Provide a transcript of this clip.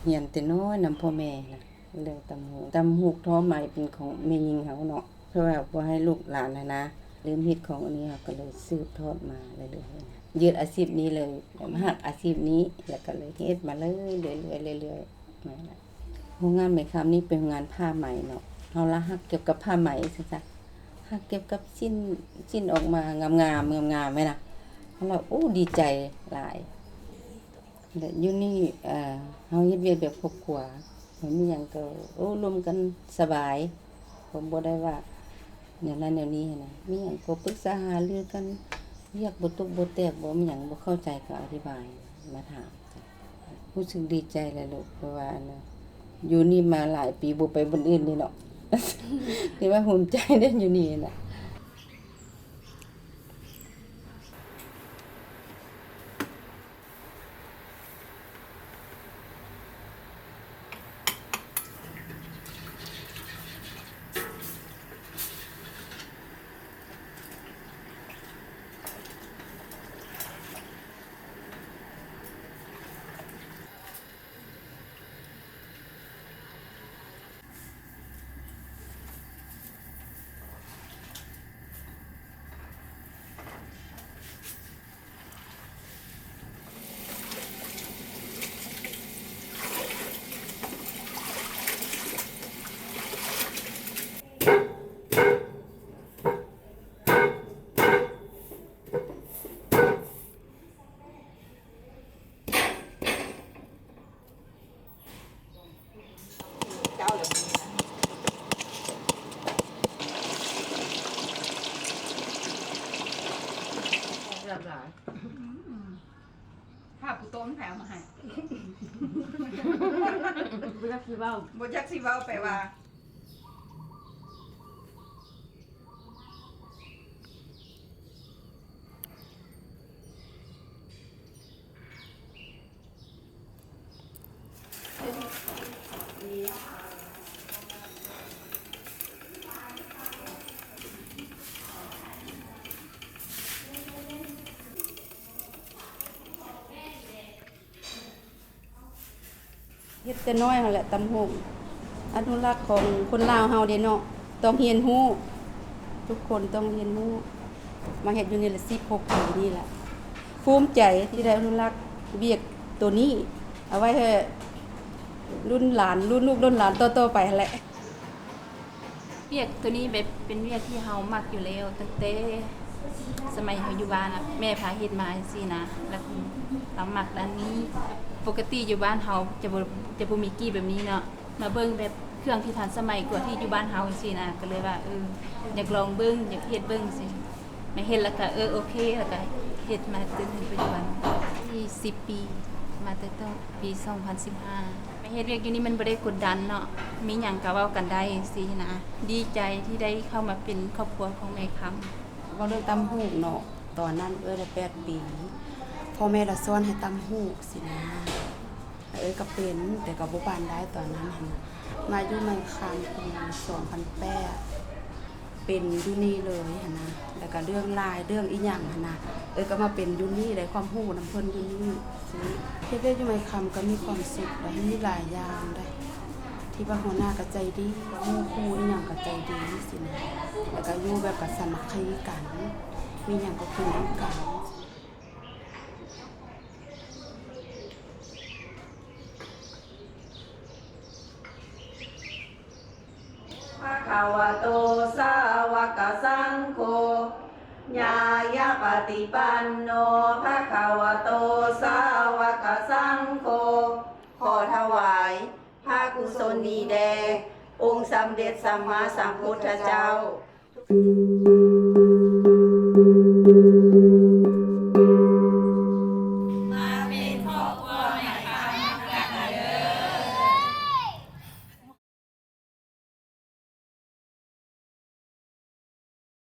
ฮียนแต่น้อยนำพ่อแม่นะเรื่องตำหูกท้อไหมเป็นของแม่ยิงเฮาเนาะเพราะว่าบ่ให้ลูกหลานนะลืมเฮ็ดของอันนี้เราก็เลยสืบทอดมาเรื่อยๆยึดอาชีพนี้เลยมาหักอาชีพนี้แล้วก็เลยเฮ็ดมาเลยเรื่อยๆเรื่อยๆนั่นแหละโรงงานไหมคำนี้เป็นโรงงานผ้าไหมเนาะเฮาละหักเกี่ยวกับผ้าไหมซิจ้ะหักเกี่ยวกับชิ้นออกมางามๆไหมล่ะเราโอ้ดีใจหลายแต่อยู่นี่เฮาเฮ็ดเวียกแบบครอบครัวบ่มีหยังก็โอ้ร่วมกันสบายผมบ่ได้ว่าแนวนั้นแนวนี้นะมีหยังก็ปรึกษาหารือกันเรียกบ่ตกบ่แตกบ่มีหยังบ่เข้าใจก็อธิบายมาถามจ้ะรู้สึกดีใจเลยลูกเพราะว่านะอยู่นี่มาหลายปีบ่ไปบนอื่นนี่เนาะ นี่ว่าภูมิใจได้อยู่นี่น่ะหลายผ้าปูโต้นแผลมาให้บ่จักสิเว้าบ่จักสิเว้าไปว่าเฮ็ดแต่น้อยนั่นแหละตำหูกอนุรักษ์ของคนลาวเฮาเด้เนาะต้องเรียนรู้ทุกคนต้องเรียนรู้มาเฮ็ดอยู่นี่ละ16 ปีนี่ล่ะภูมิใจที่ได้อนุรักษ์เวียกตัวนี้เอาไว้ให้รุ่นหลานรุ่นลูกรุ่นหลานต่อๆไปแหละเวียกตัวนี้แบบเป็นเวียกที่เฮามักอยู่แล้วตั้งแต่สมัยเฮาอยู่บ้านน่ะแม่พาเฮ็ดมาจังซี่นะแล้วเรามักด้านนี้ปกติอยู่บ้านเฮาจะบ่มีกี้แบบนี้เนาะมาเบิ่งแบบเครื่องที่ทันสมัยกว่าที่อยู่บ้านเฮาจังซี่นะก็เลยว่าอยากลองเบิ่งอยากเฮ็ดเบิ่งสิแม่เฮ็ดแล้วก็โอเคแล้วก็เฮ็ดมาจนถึงปัจจุบัน10 ปีมาตั้งแต่ปี2015เฮ็ดเวียกอยู่นี่มันบ่ได้กดดันเนาะมีหยังก็เว้ากันได้สินะดีใจที่ได้เข้ามาเป็นครอบครัวของแม่คำว่าเรื่องตำหูกเนาะตอนนั้นได้8 ปีพ่อแม่เราสอนให้ตำหูกสินะก็เป็นแต่ก็บ่ปานได้ตอนนั้นหั่นมาอยู่ในคามปี2008เป็นอยู่นี่เลยหั่นนะแล้วก็เรื่องลายเรื่องอีหยังหั่นนะก็มาเป็นอยู่นี่ได้ความรู้นำเพิ่นอยู่นี่สิเฮ็ดอยู่ในคำก็มีความสุขได้มีหลายอย่างได้ที่ว่าหัวหน้าก็ใจดีหมู่ครูอีหยังก็ใจดีสินะแล้วก็อยู่แบบก็สามัคคีกันมีหยังก็คุยกันภะคะวะโตสาวกสังโฆญายะปฏิปันโนภะคะวะโตสาวกสังโฆขอถวายพระกุศลนี้แด่องค์สมเด็จสัมมาสัมพุทธเจ้า